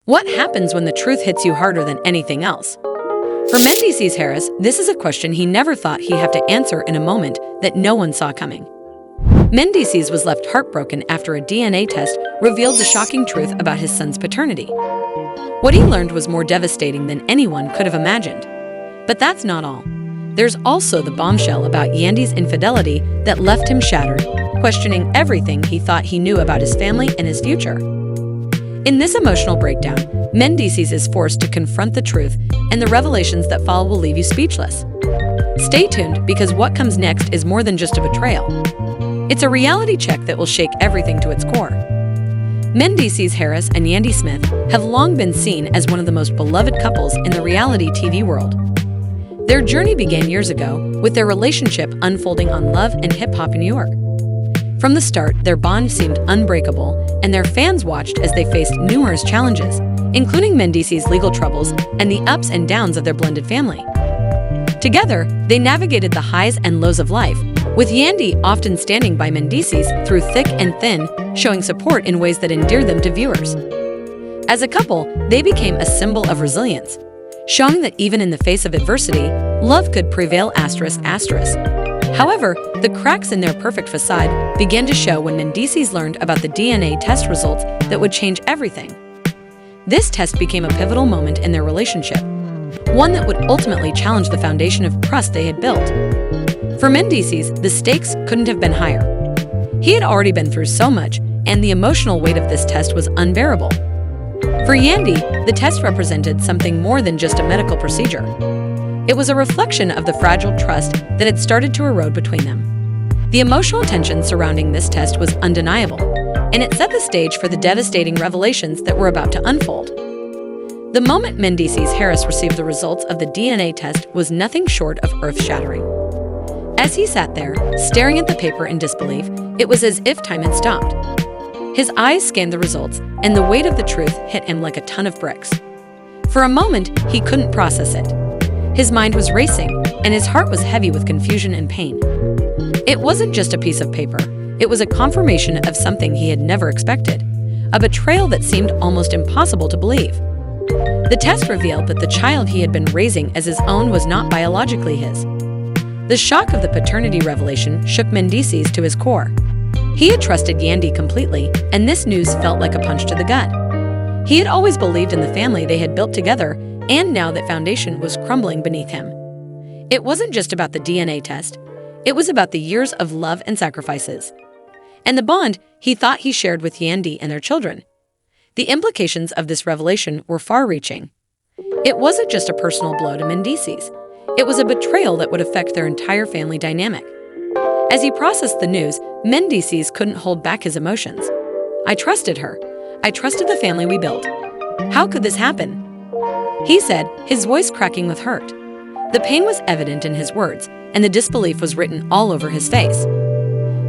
What happens when the truth hits you harder than anything else? For Mendeecees Harris, this is a question he never thought he'd have to answer in a moment that no one saw coming. Mendeecees was left heartbroken after a DNA test revealed the shocking truth about his son's paternity. What he learned was more devastating than anyone could have imagined. But that's not all. There's also the bombshell about Ynady's infidelity that left him shattered, questioning everything he thought he knew about his family and his future. In this emotional breakdown, Mendeecees is forced to confront the truth, and the revelations that follow will leave you speechless. Stay tuned, because what comes next is more than just a betrayal. It's a reality check that will shake everything to its core. Mendeecees Harris and Ynady Smith have long been seen as one of the most beloved couples in the reality TV world. Their journey began years ago, with their relationship unfolding on Love and Hip Hop in New York. From the start, their bond seemed unbreakable, and their fans watched as they faced numerous challenges, including Mendeecees' legal troubles and the ups and downs of their blended family. Together, they navigated the highs and lows of life, with Ynady often standing by Mendeecees through thick and thin, showing support in ways that endeared them to viewers. As a couple, they became a symbol of resilience, showing that even in the face of adversity, love could prevail. However, the cracks in their perfect facade began to show when Mendeecees learned about the DNA test results that would change everything. This test became a pivotal moment in their relationship, one that would ultimately challenge the foundation of trust they had built. For Mendeecees, the stakes couldn't have been higher. He had already been through so much, and the emotional weight of this test was unbearable. For Ynady, the test represented something more than just a medical procedure. It was a reflection of the fragile trust that had started to erode between them. The emotional tension surrounding this test was undeniable, and it set the stage for the devastating revelations that were about to unfold. The moment Mendeecees Harris received the results of the DNA test was nothing short of earth-shattering. As he sat there, staring at the paper in disbelief, it was as if time had stopped. His eyes scanned the results, and the weight of the truth hit him like a ton of bricks. For a moment, he couldn't process it. His mind was racing, and his heart was heavy with confusion and pain. It wasn't just a piece of paper. It was a confirmation of something he had never expected, a betrayal that seemed almost impossible to believe. The test revealed that the child he had been raising as his own was not biologically his. The shock of the paternity revelation shook Mendeecees to his core. He had trusted Ynady completely, and this news felt like a punch to the gut. He had always believed in the family they had built together, and now that foundation was crumbling beneath him. It wasn't just about the DNA test. It was about the years of love and sacrifices, and the bond he thought he shared with Ynady and their children. The implications of this revelation were far-reaching. It wasn't just a personal blow to Mendeecees. It was a betrayal that would affect their entire family dynamic. As he processed the news, Mendeecees couldn't hold back his emotions. "I trusted her. I trusted the family we built. How could this happen?" he said, his voice cracking with hurt. The pain was evident in his words, and the disbelief was written all over his face.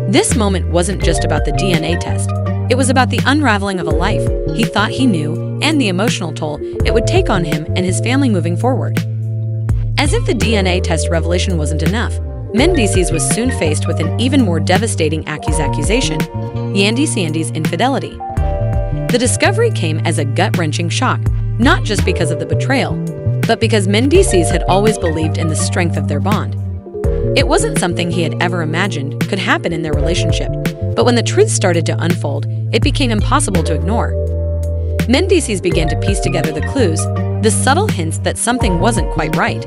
This moment wasn't just about the DNA test. It was about the unraveling of a life he thought he knew, and the emotional toll it would take on him and his family moving forward. As if the DNA test revelation wasn't enough, Mendeecees was soon faced with an even more devastating accusation: Yndy's infidelity. The discovery came as a gut-wrenching shock, not just because of the betrayal, but because Mendeecees had always believed in the strength of their bond. It wasn't something he had ever imagined could happen in their relationship, but when the truth started to unfold, it became impossible to ignore. Mendeecees began to piece together the clues, the subtle hints that something wasn't quite right.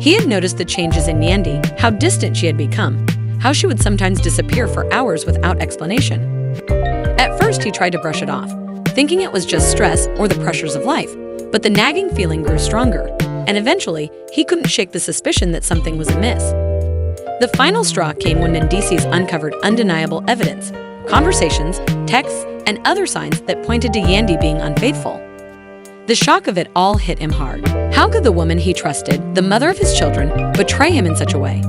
He had noticed the changes in Ynady, how distant she had become, how she would sometimes disappear for hours without explanation. At first, he tried to brush it off, thinking it was just stress or the pressures of life, but the nagging feeling grew stronger, and eventually, he couldn't shake the suspicion that something was amiss. The final straw came when Mendeecees uncovered undeniable evidence, conversations, texts, and other signs that pointed to Ynady being unfaithful. The shock of it all hit him hard. How could the woman he trusted, the mother of his children, betray him in such a way?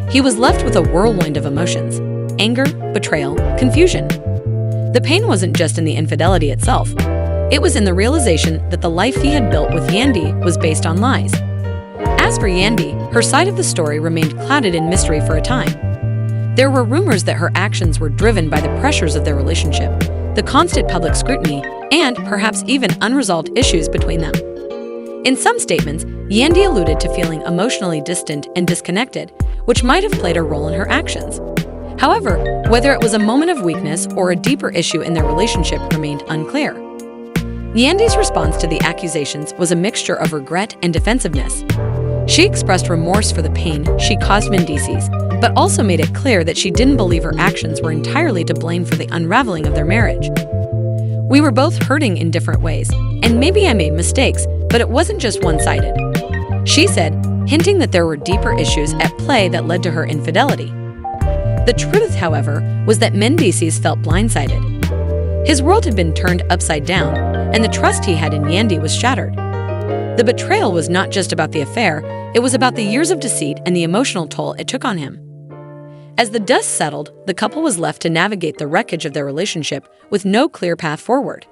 He was left with a whirlwind of emotions: anger, betrayal, confusion. The pain wasn't just in the infidelity itself. It was in the realization that the life he had built with Ynady was based on lies. As for Ynady, her side of the story remained clouded in mystery for a time. There were rumors that her actions were driven by the pressures of their relationship, the constant public scrutiny, and perhaps even unresolved issues between them. In some statements, Ynady alluded to feeling emotionally distant and disconnected, which might have played a role in her actions. However, whether it was a moment of weakness or a deeper issue in their relationship remained unclear. Yndy's response to the accusations was a mixture of regret and defensiveness. She expressed remorse for the pain she caused Mendeecees, but also made it clear that she didn't believe her actions were entirely to blame for the unraveling of their marriage. "We were both hurting in different ways, and maybe I made mistakes, but it wasn't just one-sided," she said, hinting that there were deeper issues at play that led to her infidelity. The truth, however, was that Mendeecees felt blindsided. His world had been turned upside down, and the trust he had in Ynady was shattered. The betrayal was not just about the affair, it was about the years of deceit and the emotional toll it took on him. As the dust settled, the couple was left to navigate the wreckage of their relationship with no clear path forward.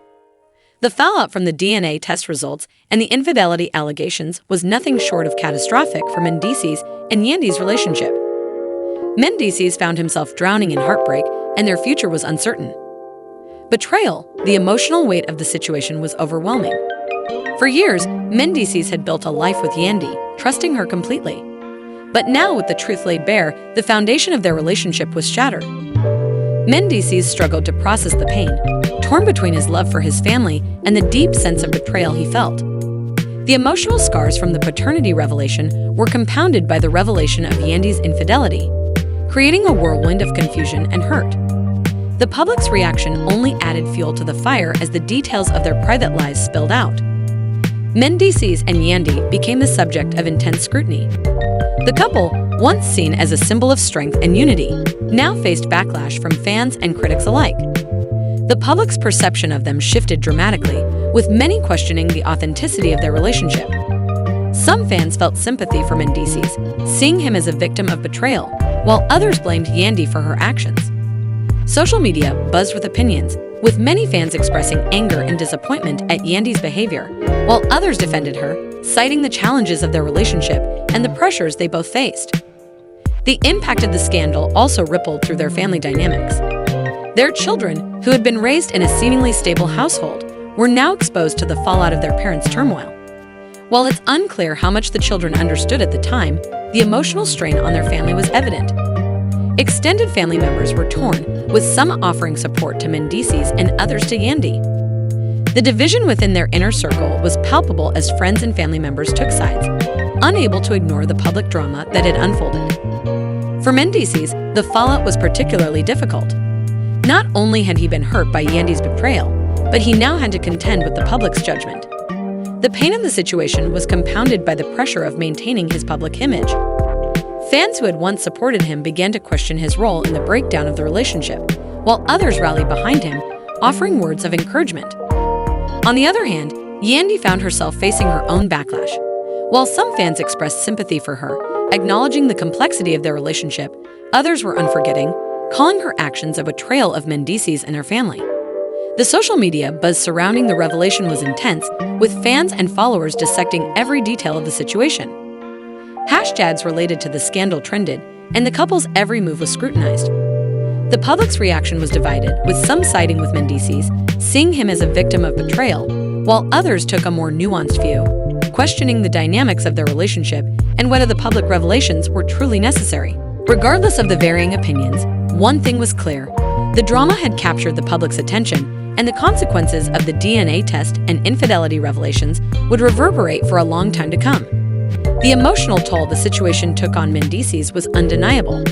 The fallout from the DNA test results and the infidelity allegations was nothing short of catastrophic for Mendeecees and Yndy's relationship. Mendeecees found himself drowning in heartbreak, and their future was uncertain. Betrayal, the emotional weight of the situation was overwhelming. For years, Mendeecees had built a life with Ynady, trusting her completely. But now, with the truth laid bare, the foundation of their relationship was shattered. Mendeecees struggled to process the pain, torn between his love for his family and the deep sense of betrayal he felt. The emotional scars from the paternity revelation were compounded by the revelation of Yndy's infidelity, creating a whirlwind of confusion and hurt. The public's reaction only added fuel to the fire as the details of their private lives spilled out. Mendeecees and Ynady became the subject of intense scrutiny. The couple, once seen as a symbol of strength and unity, now faced backlash from fans and critics alike. The public's perception of them shifted dramatically, with many questioning the authenticity of their relationship. Some fans felt sympathy for Mendeecees, seeing him as a victim of betrayal, while others blamed Ynady for her actions. Social media buzzed with opinions, with many fans expressing anger and disappointment at Yndy's behavior, while others defended her, citing the challenges of their relationship and the pressures they both faced. The impact of the scandal also rippled through their family dynamics. Their children, who had been raised in a seemingly stable household, were now exposed to the fallout of their parents' turmoil. While it's unclear how much the children understood at the time, the emotional strain on their family was evident. Extended family members were torn, with some offering support to Mendeecees and others to Ynady. The division within their inner circle was palpable as friends and family members took sides, unable to ignore the public drama that had unfolded. For Mendeecees, the fallout was particularly difficult. Not only had he been hurt by Yndy's betrayal, but he now had to contend with the public's judgment. The pain of the situation was compounded by the pressure of maintaining his public image. Fans who had once supported him began to question his role in the breakdown of the relationship, while others rallied behind him, offering words of encouragement. On the other hand, Ynady found herself facing her own backlash. While some fans expressed sympathy for her, acknowledging the complexity of their relationship, others were unforgiving, calling her actions a betrayal of Mendeecees and her family. The social media buzz surrounding the revelation was intense, with fans and followers dissecting every detail of the situation. Hashtags related to the scandal trended, and the couple's every move was scrutinized. The public's reaction was divided, with some siding with Mendeecees, seeing him as a victim of betrayal, while others took a more nuanced view, questioning the dynamics of their relationship and whether the public revelations were truly necessary. Regardless of the varying opinions, one thing was clear: the drama had captured the public's attention, and the consequences of the DNA test and infidelity revelations would reverberate for a long time to come. The emotional toll the situation took on Mendeecees was undeniable.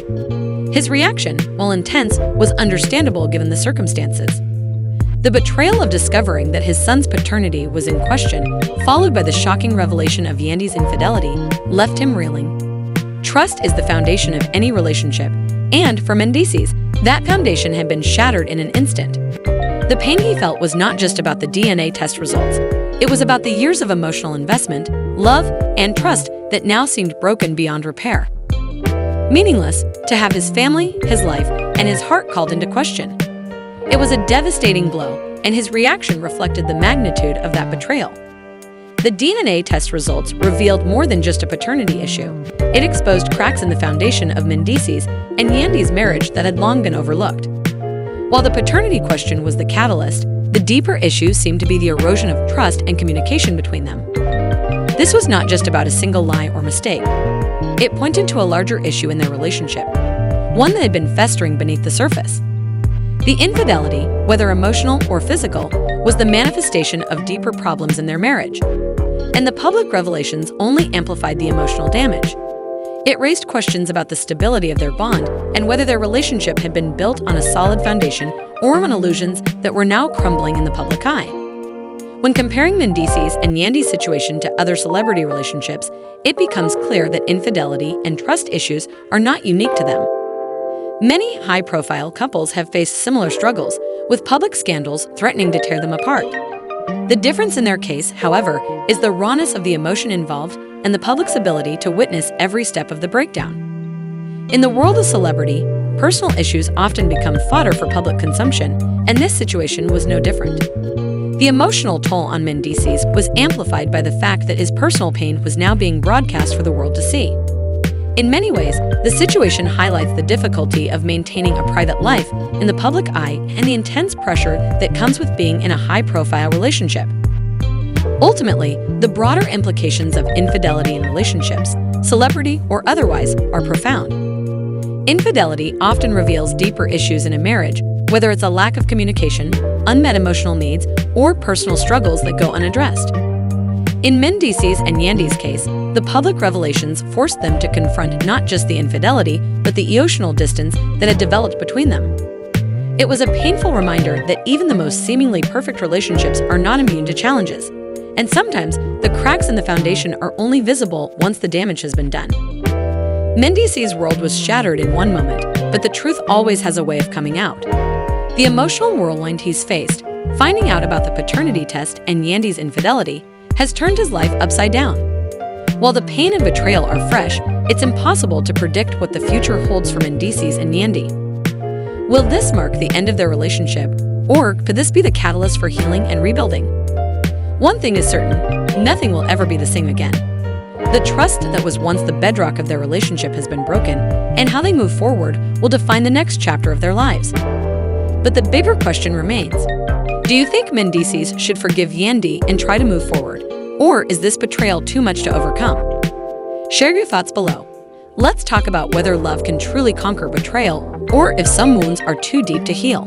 His reaction, while intense, was understandable given the circumstances. The betrayal of discovering that his son's paternity was in question, followed by the shocking revelation of Yndy's infidelity, left him reeling. Trust is the foundation of any relationship, and for Mendeecees, that foundation had been shattered in an instant. The pain he felt was not just about the DNA test results. It was about the years of emotional investment, love, and trust that now seemed broken beyond repair. Meaningless, to have his family, his life, and his heart called into question. It was a devastating blow, and his reaction reflected the magnitude of that betrayal. The DNA test results revealed more than just a paternity issue. It exposed cracks in the foundation of Mendeecees and Yndy's marriage that had long been overlooked. While the paternity question was the catalyst, the deeper issue seemed to be the erosion of trust and communication between them. This was not just about a single lie or mistake. It pointed to a larger issue in their relationship, one that had been festering beneath the surface. The infidelity, whether emotional or physical, was the manifestation of deeper problems in their marriage. And the public revelations only amplified the emotional damage. It raised questions about the stability of their bond and whether their relationship had been built on a solid foundation or on illusions that were now crumbling in the public eye. When comparing Mendeecees and Ynady's situation to other celebrity relationships, it becomes clear that infidelity and trust issues are not unique to them. Many high-profile couples have faced similar struggles, with public scandals threatening to tear them apart. The difference in their case, however, is the rawness of the emotion involved and the public's ability to witness every step of the breakdown. In the world of celebrity, personal issues often become fodder for public consumption, and this situation was no different. The emotional toll on Mendeecees was amplified by the fact that his personal pain was now being broadcast for the world to see. In many ways, the situation highlights the difficulty of maintaining a private life in the public eye and the intense pressure that comes with being in a high-profile relationship. Ultimately, the broader implications of infidelity in relationships, celebrity or otherwise, are profound. Infidelity often reveals deeper issues in a marriage, whether it's a lack of communication, unmet emotional needs, or personal struggles that go unaddressed. In Mendeecees and Ynady's case, the public revelations forced them to confront not just the infidelity, but the emotional distance that had developed between them. It was a painful reminder that even the most seemingly perfect relationships are not immune to challenges, and sometimes the cracks in the foundation are only visible once the damage has been done. Mendeecees' world was shattered in one moment, but the truth always has a way of coming out. The emotional whirlwind he's faced, finding out about the paternity test and Ynady's infidelity, has turned his life upside down. While the pain and betrayal are fresh, it's impossible to predict what the future holds for Mendeecees and Ynady. Will this mark the end of their relationship, or could this be the catalyst for healing and rebuilding? One thing is certain, nothing will ever be the same again. The trust that was once the bedrock of their relationship has been broken, and how they move forward will define the next chapter of their lives. But the bigger question remains. Do you think Mendeecees should forgive Ynady and try to move forward? Or is this betrayal too much to overcome? Share your thoughts below. Let's talk about whether love can truly conquer betrayal, or if some wounds are too deep to heal.